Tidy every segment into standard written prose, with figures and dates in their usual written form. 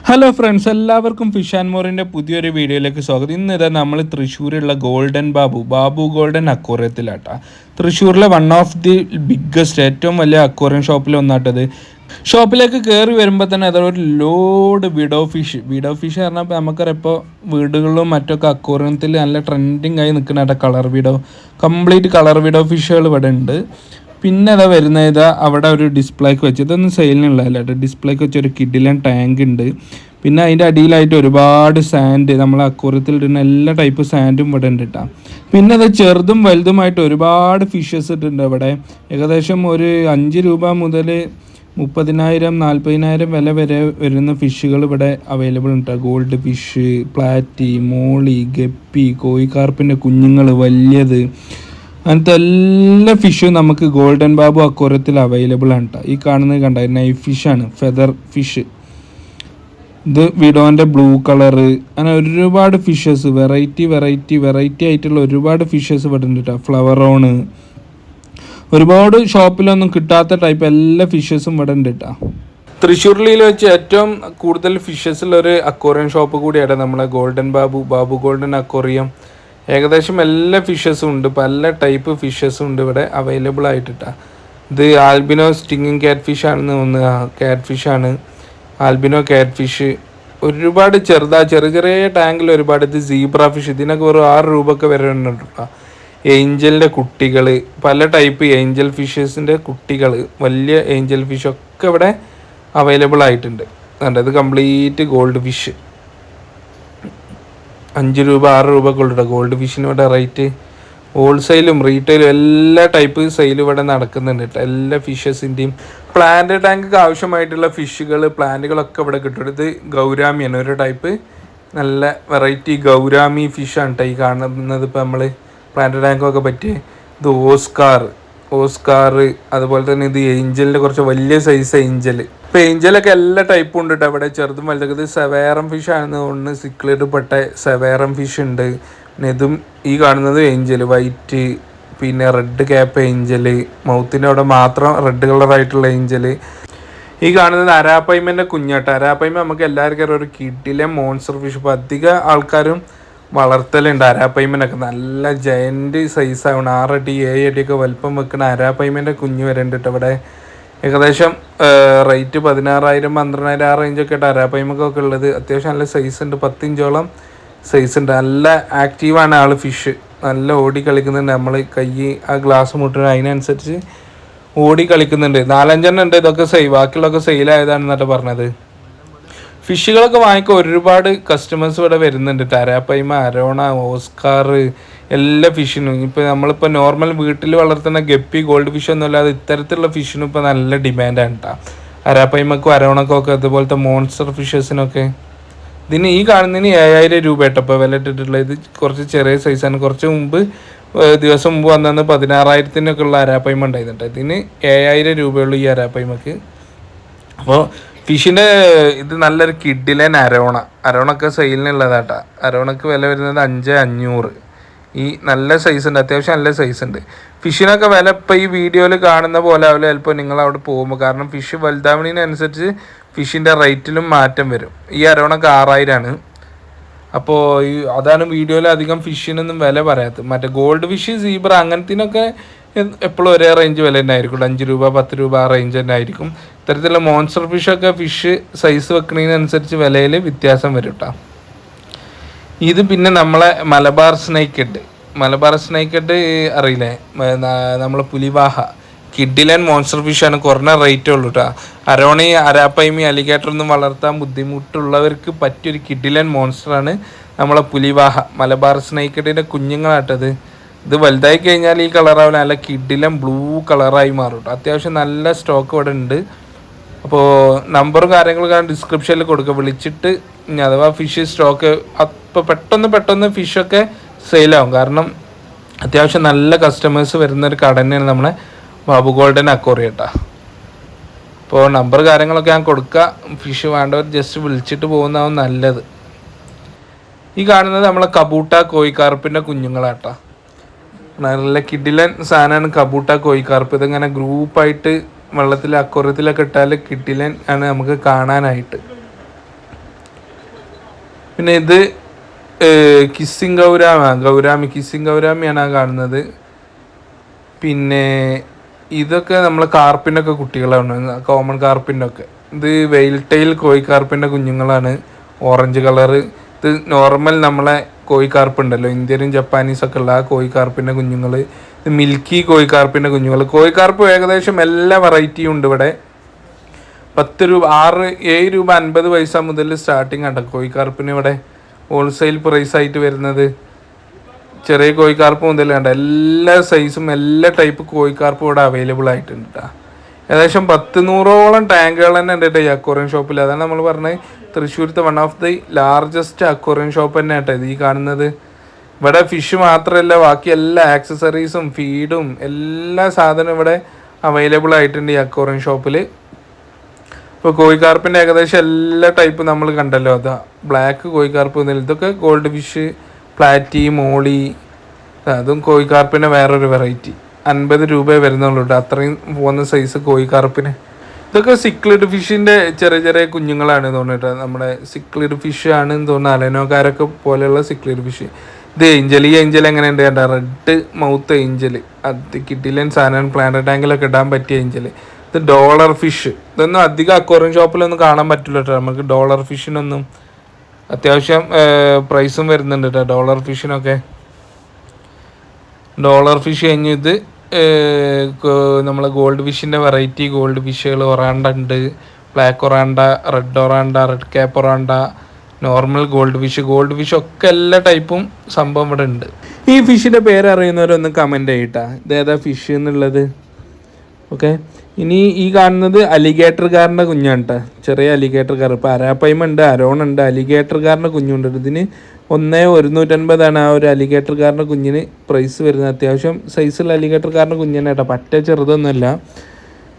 Hello friends, എല്ലാവർക്കും fish and മോറിൻ്റെ പുതിയൊരു വീഡിയോയിലേക്ക് സ്വാഗതം. ഇന്നിതാ നമ്മൾ തൃശ്ശൂരുള്ള ഗോൾഡൻ ബാബു ഗോൾഡൻ അക്വേറിയത്തിലാട്ടാ. തൃശ്ശൂരിലെ വൺ ഓഫ് ദി ബിഗ്ഗസ്റ്റ് ഏറ്റവും വലിയ അക്വേറിയം ഷോപ്പിൽ ഒന്നാട്ടത്. ഷോപ്പിലേക്ക് കയറി വരുമ്പോൾ തന്നെ അതൊരു ലോഡ് വിഡോ ഫിഷ് പറഞ്ഞാൽ നമുക്കറിയാം ഇപ്പോൾ വീടുകളിലും മറ്റൊക്കെ അക്വേറിയത്തിൽ നല്ല ട്രെൻഡിങ് ആയി നിൽക്കുന്ന colour widow, complete colour widow ഫിഷുകൾ ഇവിടെ ഉണ്ട്. പിന്നെ അതാ വരുന്നത്, ഇതാ അവിടെ ഒരു ഡിസ്പ്ലേക്ക് വെച്ച്, ഇതൊന്നും സെയിലിനുള്ളതല്ല കേട്ടോ, ഡിസ്പ്ലേക്ക് വെച്ചൊരു കിഡിലൻ ടാങ്ക് ഉണ്ട്. പിന്നെ അതിൻ്റെ അടിയിലായിട്ട് ഒരുപാട് സാൻഡ്, നമ്മൾ അക്വേറിയത്തിൽ ഇടുന്ന എല്ലാ ടൈപ്പ് സാൻഡും ഇവിടെ ഉണ്ട് കേട്ടോ. പിന്നെ അത് ചെറുതും വലുതുമായിട്ട് ഒരുപാട് ഫിഷസ് ഇട്ടുണ്ട് ഇവിടെ. ഏകദേശം ഒരു 5 രൂപ മുതൽ 30,000 40,000 വില വരെ വരുന്ന ഫിഷുകൾ ഇവിടെ അവൈലബിൾ ഉണ്ട്. ഗോൾഡ് ഫിഷ്, പ്ലാറ്റി, മോളി, ഗപ്പി, കോഴിക്കാർപ്പിൻ്റെ കുഞ്ഞുങ്ങൾ, വലിയത്, അങ്ങനത്തെ എല്ലാ ഫിഷും നമുക്ക് ഗോൾഡൻ ബാബു അക്വേറിയത്തിൽ അവൈലബിൾ ആണ് കേട്ടോ. ഈ കാണുന്നത് കണ്ട നൈഫ് ഫിഷാണ്, ഫെദർ ഫിഷ്. ഇത് വിഡോൻ്റെ ബ്ലൂ കളറ്, അങ്ങനെ ഒരുപാട് ഫിഷസ്, വെറൈറ്റി ആയിട്ടുള്ള ഒരുപാട് ഫിഷസ് ഇവിടെ ഉണ്ട് കേട്ടോ. ഫ്ലവറോണ്, ഒരുപാട് ഷോപ്പിലൊന്നും കിട്ടാത്ത ടൈപ്പ് എല്ലാ ഫിഷസും ഇവിടെ ഉണ്ട് കേട്ടോ. തൃശ്ശൂരിൽ വെച്ച് ഏറ്റവും കൂടുതൽ ഫിഷസ് ഉള്ള ഒരു അക്വേറിയം ഷോപ്പ് കൂടിയാണ് നമ്മളെ ഗോൾഡൻ ബാബു ഗോൾഡൻ അക്വേറിയം. ഏകദേശം എല്ലാ ഫിഷസും ഉണ്ട്, പല ടൈപ്പ് ഫിഷസും ഉണ്ട് ഇവിടെ അവൈലബിൾ ആയിട്ടാ. ഇത് ആൽബിനോ സ്റ്റിങ്ങിങ് ക്യാറ്റ് ഫിഷ് ആണെന്ന് തോന്നുന്നു, ക്യാറ്റ് ഫിഷാണ്, ആൽബിനോ ക്യാറ്റ് ഫിഷ്. ഒരുപാട് ചെറിയ ടാങ്കിൽ ഒരുപാട്. ഇത് സീബ്ര ഫിഷ്, ഇതിനൊക്കെ ഒരു 6 രൂപയൊക്കെ വരെ ഉണ്ട്. ഏഞ്ചലിൻ്റെ കുട്ടികൾ, പല ടൈപ്പ് ഏഞ്ചൽ ഫിഷസിൻ്റെ കുട്ടികൾ, വലിയ ഏഞ്ചൽ ഫിഷൊക്കെ ഇവിടെ അവൈലബിൾ ആയിട്ടുണ്ട്. ഇത് കംപ്ലീറ്റ് ഗോൾഡ് ഫിഷ്. 5 രൂപ 6 രൂപയൊക്കെ ഉള്ളൂ ഗോൾഡ് ഫിഷിന് ഇവിടെ റേറ്റ്. ഹോൾസെയിലും റീറ്റെയിലും എല്ലാ ടൈപ്പ് സെയിലും ഇവിടെ നടക്കുന്നുണ്ട് കേട്ടോ. എല്ലാ ഫിഷസിൻ്റെയും പ്ലാന്റ് ടാങ്കിക്ക് ആവശ്യമായിട്ടുള്ള ഫിഷുകൾ, പ്ലാന്റുകളൊക്കെ ഇവിടെ കിട്ടും. ഇത് ഗൗരാമിയാണ്, ഒരു ടൈപ്പ് നല്ല വെറൈറ്റി ഗൗരാമി ഫിഷാണ് കേട്ടോ ഈ കാണുന്നത്. ഇപ്പോൾ നമ്മൾ പ്ലാന്റ് ടാങ്കൊക്കെ പറ്റിയ ഇത് ഓസ്കാർ, അതുപോലെ തന്നെ ഇത് ഏഞ്ചലിൻ്റെ കുറച്ച് വലിയ സൈസ് ഏഞ്ചൽ. ഇപ്പോൾ ഏഞ്ചലൊക്കെ എല്ലാ ടൈപ്പും ഉണ്ട് കേട്ടോ ഇവിടെ, ചെറുതും വലുതൊക്കെ. ഇത് സെവേറം ഫിഷ് ആണെന്ന് തോന്നുന്നു, സിക്ലേഡ് പെട്ട സെവേറം ഫിഷ് ഉണ്ട്. പിന്നെ ഇതും ഈ കാണുന്നത് ഏഞ്ചൽ വൈറ്റ്, പിന്നെ റെഡ് ക്യാപ്പ് ഏഞ്ചൽ, മൗത്തിൻ്റെ അവിടെ മാത്രം റെഡ് കളറായിട്ടുള്ള ഏഞ്ചൽ. ഈ കാണുന്നത് അരാപ്പൈമൻ്റെ കുഞ്ഞാട്ട. അരാപ്പൈമ നമുക്ക് എല്ലാവർക്കും ഒരു കിഡിലെ മോൺസ്റ്റർ ഫിഷ്. ഇപ്പോൾ അധികം ആൾക്കാരും വളർത്തലുണ്ട് അരാപ്പൈമനൊക്കെ. നല്ല ജയൻറ്റ് സൈസാണ്, 6 അടി 7 അടിയൊക്കെ വലുപ്പം വെക്കുന്ന അരാപ്പൈമൻ്റെ കുഞ്ഞ് വരെ ഉണ്ട് കേട്ടോ ഇവിടെ. ഏകദേശം റേറ്റ് 16,000 12,000 ആ റേഞ്ചൊക്കെ ആയിട്ട് അരാപ്പൈമക്കൊക്കെ ഉള്ളത്. അത്യാവശ്യം നല്ല സൈസ് ഉണ്ട്, 10 ഇഞ്ചോളം സൈസ് ഉണ്ട്. നല്ല ആക്റ്റീവാണ് ആൾ ഫിഷ്, നല്ല ഓടി കളിക്കുന്നുണ്ട്. നമ്മൾ കൈ ആ ഗ്ലാസ് മുട്ടുന്നത് അതിനനുസരിച്ച് ഓടി കളിക്കുന്നുണ്ട്. 4-5 എണ്ണം ഉണ്ട്. ഇതൊക്കെ ബാക്കിയുള്ളതൊക്കെ സെയിലായതാണെന്നൊക്കെ പറഞ്ഞത്. ഫിഷുകളൊക്കെ വാങ്ങിക്കാൻ ഒരുപാട് കസ്റ്റമേഴ്സ് ഇവിടെ വരുന്നുണ്ട്. അരാപ്പൈമ, അരോണ, ഓസ്കാർ, എല്ലാ ഫിഷിനും. ഇപ്പോൾ നമ്മളിപ്പോൾ നോർമൽ വീട്ടിൽ വളർത്തുന്ന ഗപ്പി, ഗോൾഡ് ഫിഷ് ഒന്നും അല്ലാതെ ഇത്തരത്തിലുള്ള ഫിഷിനും ഇപ്പോൾ നല്ല ഡിമാൻഡാണ് കേട്ടോ. അരാപ്പൈമക്കും അരോണക്കൊക്കെ, അതുപോലത്തെ മോൺസ്റ്റർ ഫിഷസിനൊക്കെ. ഇതിന് ഈ കാണുന്നതിന് 7,000 രൂപ കേട്ടോ ഇപ്പോൾ വില ഇട്ടിട്ടുള്ളത്. ഇത് കുറച്ച് ചെറിയ സൈസാണ്. കുറച്ച് ദിവസം മുമ്പ് വന്നു 16,000-നൊക്കെ ഉള്ള അരാപ്പൈമ ഉണ്ടായിരുന്നു കേട്ടോ. ഇതിന് 7,000 രൂപയുള്ളൂ ഈ അരാപ്പൈമക്ക്. അപ്പോൾ ഫിഷിൻ്റെ ഇത് നല്ലൊരു കിഡിലൻ അരോണൊക്കെ സെയിലിനുള്ളതാട്ടാ. അരോണക്ക് വില വരുന്നത് 5,500. ഈ നല്ല സൈസ് ഉണ്ട്, അത്യാവശ്യം നല്ല സൈസ് ഉണ്ട്. ഫിഷിനൊക്കെ വില ഇപ്പോൾ ഈ വീഡിയോയിൽ കാണുന്ന പോലെ ആവില്ല ചിലപ്പോൾ നിങ്ങളവിടെ പോകുമ്പോൾ. കാരണം ഫിഷ് വലുതാവണതിനനുസരിച്ച് ഫിഷിൻ്റെ റേറ്റിലും മാറ്റം വരും. ഈ അരോണൊക്കെ 6,000 അപ്പോൾ അതാണ് വീഡിയോയിൽ അധികം ഫിഷിനൊന്നും വില പറയാത്തത്. മറ്റേ ഗോൾഡ് ഫിഷ്, സീബ്ര അങ്ങനത്തിനൊക്കെ എപ്പോഴും ഒരേ റേഞ്ച് വില തന്നെ ആയിരിക്കും, 5 രൂപ 10 രൂപ ആ റേഞ്ച് തന്നെ ആയിരിക്കും. ഇത്തരത്തിലുള്ള മോൺസ്റ്റർ ഫിഷൊക്കെ ഫിഷ് സൈസ് വെക്കുന്നതിനനുസരിച്ച് വിലയിൽ വ്യത്യാസം വരും കേട്ടോ. ഇത് പിന്നെ നമ്മളെ മലബാർ സ്നേക്ക് ഹെഡ് അറിയില്ലേ, നമ്മളെ പുലിവാഹ കിഡിലൻ മോൺസ്റ്റർ ഫിഷാണ്. കുറഞ്ഞ റേറ്റേ ഉള്ളൂ കേട്ടോ. അരോണി, അരാപ്പൈമി, അലിഗേറ്ററൊന്നും വളർത്താൻ ബുദ്ധിമുട്ടുള്ളവർക്ക് പറ്റിയൊരു കിഡിലൻ മോൺസ്റ്ററാണ് നമ്മളെ പുലിവാഹ. മലബാർ സ്നേക്ക് ഹെഡിൻ്റെ കുഞ്ഞുങ്ങളാട്ടത്. ഇത് വലുതായി കഴിഞ്ഞാൽ ഈ കളറാവില്ല, നല്ല കിഡിലൻ ബ്ലൂ കളറായി മാറും കേട്ടോ. അത്യാവശ്യം നല്ല സ്റ്റോക്ക് ഇവിടെ ഉണ്ട്. അപ്പോൾ നമ്പറും കാര്യങ്ങളൊക്കെ ഡിസ്ക്രിപ്ഷനിൽ കൊടുക്കുക, വിളിച്ചിട്ട് അഥവാ ഫിഷ് സ്റ്റോക്ക് അപ്പോൾ പെട്ടെന്ന് ഫിഷൊക്കെ സെയിലാവും. കാരണം അത്യാവശ്യം നല്ല കസ്റ്റമേഴ്സ് വരുന്നൊരു കട തന്നെയാണ് നമ്മളെ ബാബു ഗോൾഡൻ അക്വേറിയം കേട്ടോ. അപ്പോൾ നമ്പർ കാര്യങ്ങളൊക്കെ ഞാൻ കൊടുക്കുക, ഫിഷ് വേണ്ടവർ ജസ്റ്റ് വിളിച്ചിട്ട് പോകുന്നതാവും നല്ലത്. ഈ കാണുന്നത് നമ്മളെ കബൂട്ട കോഴിക്കാർപ്പിൻ്റെ കുഞ്ഞുങ്ങളാട്ടോ. നല്ല കിഡിലൻ സാധനമാണ് കബൂട്ട കോഴിക്കാർപ്പ്. ഇതിങ്ങനെ ഗ്രൂപ്പായിട്ട് വെള്ളത്തിൽ അക്വേറിയത്തിലൊക്കെ ഇട്ടാൽ കിഡിലൻ ആണ് നമുക്ക് കാണാനായിട്ട്. പിന്നെ ഇത് കിസ്സിങ് കിസ്സിങ് ഗൗരാമിയാണ് ആ കാണുന്നത്. പിന്നെ ഇതൊക്കെ നമ്മൾ കാർപ്പിനൊക്കെ കുട്ടികളാണ്, കോമൺ കാർപ്പിനൊക്കെ. ഇത് വെയിൽ ടൈൽ കോഴിക്കാർപ്പിൻ്റെ കുഞ്ഞുങ്ങളാണ്, ഓറഞ്ച് കളറ്. ഇത് നോർമൽ നമ്മളെ കോഴിക്കാർപ്പുണ്ടല്ലോ, ഇന്ത്യനും ജപ്പാനീസൊക്കെ ഉള്ള ആ കോഴിക്കാർപ്പിൻ്റെ കുഞ്ഞുങ്ങൾ. ഇത് മിൽക്കി കോഴിക്കാർപ്പിൻ്റെ കുഞ്ഞുങ്ങൾ. കോഴിക്കാർപ്പ് ഏകദേശം എല്ലാ വെറൈറ്റിയും ഉണ്ട് ഇവിടെ. 10 രൂപ, 7 രൂപ 50 പൈസ മുതൽ സ്റ്റാർട്ടിങ് ആണ് കോഴിക്കാർപ്പിന് ഇവിടെ ഹോൾസെയിൽ പ്രൈസായിട്ട് വരുന്നത്. ചെറിയ കോഴിക്കാർപ്പ് മുതൽ കണ്ട എല്ലാ സൈസും എല്ലാ ടൈപ്പ് കോഴിക്കാർപ്പും ഇവിടെ അവൈലബിൾ ആയിട്ടുണ്ട് കേട്ടോ. ഏകദേശം 100-100ഓളം ടാങ്കുകൾ തന്നെ ഉണ്ട് കേട്ടോ ഈ അക്വേറിയം ഷോപ്പിൽ. അതാണ് നമ്മൾ പറഞ്ഞത് തൃശ്ശൂരത്തെ one of the largest aquarium shop തന്നെ കേട്ടോ ഇത് ഈ കാണുന്നത്. ഇവിടെ ഫിഷ് മാത്രമല്ല ബാക്കി എല്ലാ ആക്സസറീസും ഫീഡും എല്ലാ സാധനവും ഇവിടെ അവൈലബിൾ ആയിട്ടുണ്ട് ഈ അക്വേറിയം ഷോപ്പിൽ. ഇപ്പോൾ കോഴിക്കാർപ്പിൻ്റെ ഏകദേശം എല്ലാ ടൈപ്പ് നമ്മൾ കണ്ടല്ലോ. അതാ ബ്ലാക്ക് കോഴിക്കാർപ്പ്, ഇതൊക്കെ ഗോൾഡ് ഫിഷ്, പ്ലാറ്റി, മോളി. അതും കോഴിക്കാർപ്പിൻ്റെ വേറൊരു വെറൈറ്റി. 50 രൂപയെ വരുന്നുള്ളൂ കേട്ടോ അത്രയും പോകുന്ന സൈസ് കോഴിക്കാർപ്പിന്. ഇതൊക്കെ സിക്ലിഡ് ഫിഷിൻ്റെ ചെറിയ ചെറിയ കുഞ്ഞുങ്ങളാണ് തോന്നിട്ട്. നമ്മുടെ സിക്ലിഡ് ഫിഷ് ആണെന്ന് തോന്നുന്നു, അലനോക്കാരൊക്കെ പോലെയുള്ള സിക്ലിഡ് ഫിഷ്. ഇത് ഈ ഏഞ്ചൽ എങ്ങനെയുണ്ട് കേട്ടോ, റെഡ് മൗത്ത് ഏഞ്ചൽ. അത് കിഡിലൻ സാധനം, പ്ലാന്റ് ടാങ്കിലൊക്കെ ഇടാൻ പറ്റിയ ഏഞ്ചൽ. ഇത് ഡോളർ ഫിഷ്. ഇതൊന്നും അധികം അക്വേറിയം ഷോപ്പിലൊന്നും കാണാൻ പറ്റില്ല കേട്ടോ നമുക്ക്. ഡോളർ ഫിഷിനൊന്നും അത്യാവശ്യം പ്രൈസും വരുന്നുണ്ട് കേട്ടോ ഡോളർ ഫിഷിനൊക്കെ. ഡോളർ ഫിഷ് കഴിഞ്ഞ് ഇത് നമ്മൾ ഗോൾഡ് ഫിഷിൻ്റെ വെറൈറ്റി ഗോൾഡ് ഫിഷുകൾ ഒറാണ്ട ഉണ്ട്, black ഒറാണ്ട, red cap ഒറാണ്ട, normal gold fish ഒക്കെ എല്ലാ ടൈപ്പും സംഭവം ഇവിടെ ഉണ്ട്. ഈ ഫിഷിൻ്റെ പേര് അറിയുന്നവരൊന്ന് കമൻറ്റ് ചെയ്യട്ടാ, ഇതേതാ ഫിഷ് എന്നുള്ളത്. ഓക്കെ, ഇനി ഈ കാണുന്നത് അലിഗേറ്റർകാരൻ്റെ കുഞ്ഞാണ് കേട്ടോ, ചെറിയ അലിഗേറ്റർകാർ. ഇപ്പോൾ അരാപ്പൈമുണ്ട്, അരോണുണ്ട്, അലിഗേറ്റർകാരൻ്റെ കുഞ്ഞുണ്ട്. ഇതിന് 1,150 ആ ഒരു അലിഗേറ്റർകാരൻ്റെ കുഞ്ഞിന് പ്രൈസ് വരുന്നത്. അത്യാവശ്യം സൈസുള്ള അലിഗേറ്റർകാരൻ്റെ കുഞ്ഞിനെ കേട്ടോ, പറ്റ ചെറുതൊന്നുമല്ല.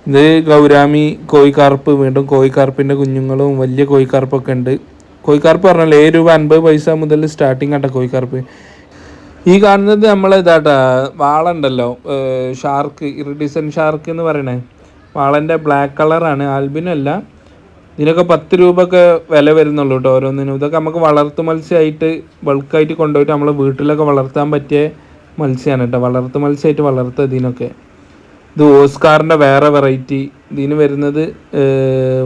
ഇത് ഗൗരാമി കോഴിക്കാർപ്പ്, വീണ്ടും കോഴിക്കാർപ്പിൻ്റെ കുഞ്ഞുങ്ങളും വലിയ കോഴിക്കാർപ്പൊക്കെ ഉണ്ട്. കോഴിക്കാർപ്പ് പറഞ്ഞാൽ 7 രൂപ 50 പൈസ മുതൽ സ്റ്റാർട്ടിങ് ആട്ടോ കോഴിക്കാർപ്പ്. ഈ കാണുന്നത് നമ്മളെതാട്ടാ വാളുണ്ടല്ലോ, ഷാർക്ക്, ഇറിഡിസൻ ഷാർക്ക് എന്ന് പറയണേ വാളൻ്റെ ബ്ലാക്ക് കളറാണ്, ആൽബിനല്ല. ഇതിനൊക്കെ 10 രൂപ ഒക്കെ വില വരുന്നുള്ളൂ കേട്ടോ ഓരോന്നിനും. ഇതൊക്കെ നമുക്ക് വളർത്തു മത്സ്യമായിട്ട് ബൾക്കായിട്ട് കൊണ്ടുപോയിട്ട് നമ്മളെ വീട്ടിലൊക്കെ വളർത്താൻ പറ്റിയ മത്സ്യമാണ് കേട്ടോ, വളർത്തു മത്സ്യമായിട്ട് വളർത്തുക ഇതിനൊക്കെ. ഇത് ഓസ്കാറിൻ്റെ വേറെ വെറൈറ്റി. ഇതിന് വരുന്നത്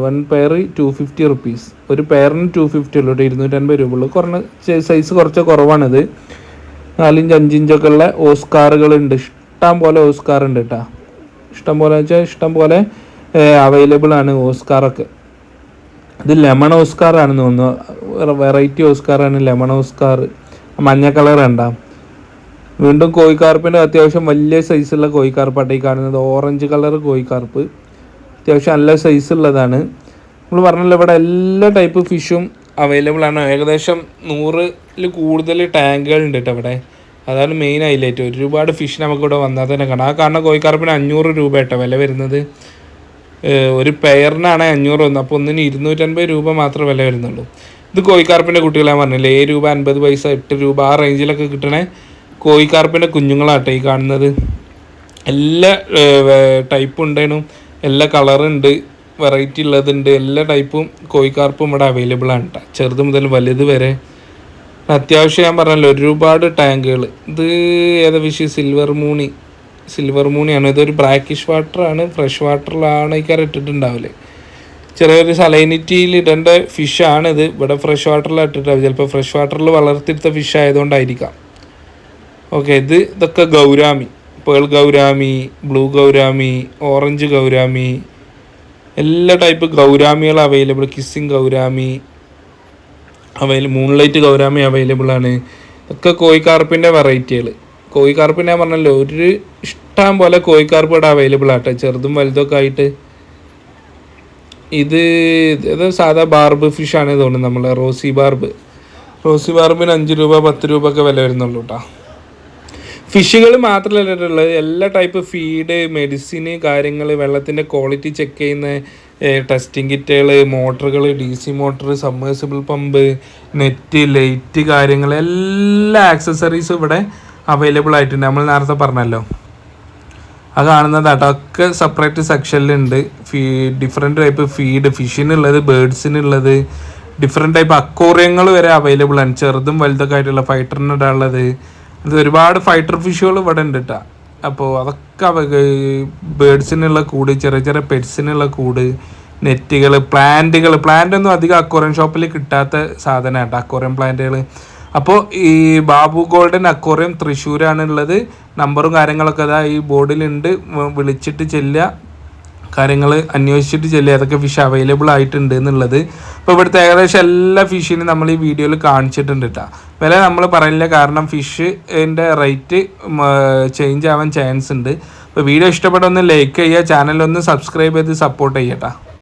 1 പെയർ 250 റുപ്പീസ്. ഒരു പെയറിന് 250 ഉള്ളൂ കേട്ടോ, 250 രൂപ ഉള്ളൂ. സൈസ് കുറച്ച് കുറവാണിത്. 4 ഇഞ്ച് 5 ഇഞ്ചൊക്കെ ഉള്ള ഓസ്കാറുകളുണ്ട്, ഇഷ്ടം പോലെ ഓസ്കാർ ഉണ്ട് കേട്ടോ. ഇഷ്ടം പോലെ അവൈലബിൾ ആണ് ഓസ്കാറൊക്കെ. ഇത് ലെമൺ ഓസ്കാർ ആണെന്ന് തോന്നുന്നു, വെറൈറ്റി ഓസ്കാറാണ് ലെമൺ ഓസ്കാർ. മഞ്ഞ കളർ ഉണ്ടാവും. വീണ്ടും കോഴിക്കാർപ്പിൻ്റെ അത്യാവശ്യം വലിയ സൈസുള്ള കോഴിക്കാർപ്പാട്ടെ ഈ കാണുന്നത്. ഓറഞ്ച് കളർ കോഴിക്കാർപ്പ് അത്യാവശ്യം നല്ല സൈസുള്ളതാണ്. നമ്മൾ പറഞ്ഞല്ലോ ഇവിടെ എല്ലാ ടൈപ്പ് ഫിഷും അവൈലബിൾ ആണ്. ഏകദേശം 100-ൽ കൂടുതൽ ടാങ്കുകൾ ഉണ്ട് കേട്ടോ ഇവിടെ. അതാണ് മെയിൻ ഹൈലൈറ്റ്. ഒരുപാട് ഫിഷ് നമുക്കിവിടെ വന്നാൽ തന്നെ കാണാം. ആ കാണുന്ന കോഴിക്കാർപ്പിന് 500 രൂപ കേട്ടോ വില വരുന്നത്. ഒരു പെയറിനാണ് 500 വന്നത്. അപ്പോൾ ഒന്നിന് 250 രൂപ മാത്രമേ വില വരുന്നുള്ളൂ. ഇത് കോഴിക്കാർപ്പിൻ്റെ കുട്ടികളെ പറഞ്ഞില്ലേ, 7 രൂപ 50 പൈസ 8 രൂപ ആ റേഞ്ചിലൊക്കെ കിട്ടണേ കോഴിക്കാർപ്പിൻ്റെ കുഞ്ഞുങ്ങളാട്ടെ ഈ കാണുന്നത്. എല്ലാ ടൈപ്പും ഉണ്ടായിരുന്നു, എല്ലാ കളറുണ്ട്, വെറൈറ്റി ഉള്ളതുണ്ട്. എല്ലാ ടൈപ്പും കോഴിക്കാർപ്പും ഇവിടെ അവൈലബിൾ ആണ് കേട്ടോ, ചെറുത് മുതൽ വലുത് വരെ. അത്യാവശ്യം ഞാൻ പറഞ്ഞല്ലോ ഒരുപാട് ടാങ്കുകൾ. ഇത് ഏതാ ഫിഷ്, സിൽവർ മൂണിയാണ്. ഇതൊരു ബ്രാക്കിഷ് വാട്ടറാണ്, ഫ്രഷ് വാട്ടറിലാണ് ഈ കറി ഇട്ടിട്ടുണ്ടാവില്ലേ. ചെറിയൊരു സലൈനിറ്റിയിൽ ഇടേണ്ട ഫിഷാണിത്. ഇവിടെ ഫ്രഷ് വാട്ടറിലാണ് ഇട്ടിട്ടാവും, ചിലപ്പോൾ ഫ്രഷ് വാട്ടറിൽ വളർത്തിയെടുത്ത ഫിഷ് ആയതുകൊണ്ടായിരിക്കാം. ഓക്കെ, ഇതൊക്കെ gourami, pearl gourami, blue gourami, orange gourami, എല്ലാ ടൈപ്പ് ഗൗരാമികൾ available. Kissing gourami moonlight gourami available ആണ്. ഒക്കെ കോഴിക്കാർപ്പിൻ്റെ വെറൈറ്റികൾ. കോഴിക്കാർപ്പ് ഞാൻ പറഞ്ഞല്ലോ ഒരു ഇഷ്ടം പോലെ കോഴിക്കാർപ്പ് ഇവിടെ അവൈലബിൾ ആട്ടെ, ചെറുതും വലുതൊക്കെ ആയിട്ട്. ഇത് സാധാ ബാർബ് ഫിഷാണ് തോന്നുന്നു, നമ്മളെ റോസി ബാർബിന് 5 രൂപ 10 രൂപ ഒക്കെ വില വരുന്നുള്ളൂ കേട്ടോ. ഫിഷുകൾ മാത്രമല്ല ഉള്ളത്, എല്ലാ ടൈപ്പ് ഫീഡ്, മെഡിസിന് കാര്യങ്ങൾ, വെള്ളത്തിൻ്റെ ക്വാളിറ്റി ചെക്ക് ചെയ്യുന്ന ടെസ്റ്റിംഗ് കിറ്റുകൾ, മോട്ടറുകൾ, DC motor, submersible pump, net, light കാര്യങ്ങൾ, എല്ലാ ആക്സസറീസും ഇവിടെ അവൈലബിൾ ആയിട്ടുണ്ട്. നമ്മൾ നേരത്തെ പറഞ്ഞല്ലോ അത് കാണുന്നതാട്ടോ, ഒക്കെ സെപ്പറേറ്റ് സെക്ഷനിലുണ്ട്. ഡിഫറെൻറ്റ് ടൈപ്പ് ഫീഡ്, ഫിഷിനുള്ളത്, ബേഡ്സിനുള്ളത്, ഡിഫറെൻറ്റ് ടൈപ്പ് അക്വേറിയങ്ങൾ വരെ അവൈലബിൾ ആണ്. ചെറുതും വലുതൊക്കെ ആയിട്ടുള്ള ഫൈറ്ററിന് ഇടാനുള്ളത്. അത് ഒരുപാട് ഫൈറ്റർ ഫിഷുകൾ ഇവിടെ ഉണ്ട് കേട്ടോ. അപ്പോൾ അതൊക്കെ ബേഡ്സിനുള്ള കൂട്, ചെറിയ ചെറിയ പെറ്റ്സിനുള്ള കൂട്, നെറ്റുകൾ, പ്ലാന്റ് ഒന്നും അധികം അക്വേറിയം ഷോപ്പിൽ കിട്ടാത്ത സാധനമാണ് കേട്ടോ, അക്വേറിയം പ്ലാന്റുകൾ. അപ്പോൾ ഈ ബാബു ഗോൾഡൻ അക്വേറിയം തൃശ്ശൂരാണ് ഉള്ളത്. നമ്പറും കാര്യങ്ങളൊക്കെ അതാ ഈ ബോർഡിലുണ്ട്. വിളിച്ചിട്ട് ചെല്ലുക, കാര്യങ്ങൾ അന്വേഷിച്ചിട്ട് ചെല്ലുക, ഏതൊക്കെ ഫിഷ് അവൈലബിൾ ആയിട്ടുണ്ട് എന്നുള്ളത്. അപ്പോൾ ഇവിടുത്തെ ഏകദേശം എല്ലാ ഫിഷിനും നമ്മൾ ഈ വീഡിയോയിൽ കാണിച്ചിട്ടുണ്ട് കേട്ടോ. വില നമ്മൾ പറയില്ല, കാരണം ഫിഷിൻ്റെ റേറ്റ് ചേഞ്ച് ആവാൻ ചാൻസ് ഉണ്ട്. അപ്പോൾ വീഡിയോ ഇഷ്ടപ്പെട്ടൊന്ന് ലൈക്ക് ചെയ്യുക, ചാനലൊന്ന് സബ്സ്ക്രൈബ് ചെയ്ത് സപ്പോർട്ട് ചെയ്യട്ടോ.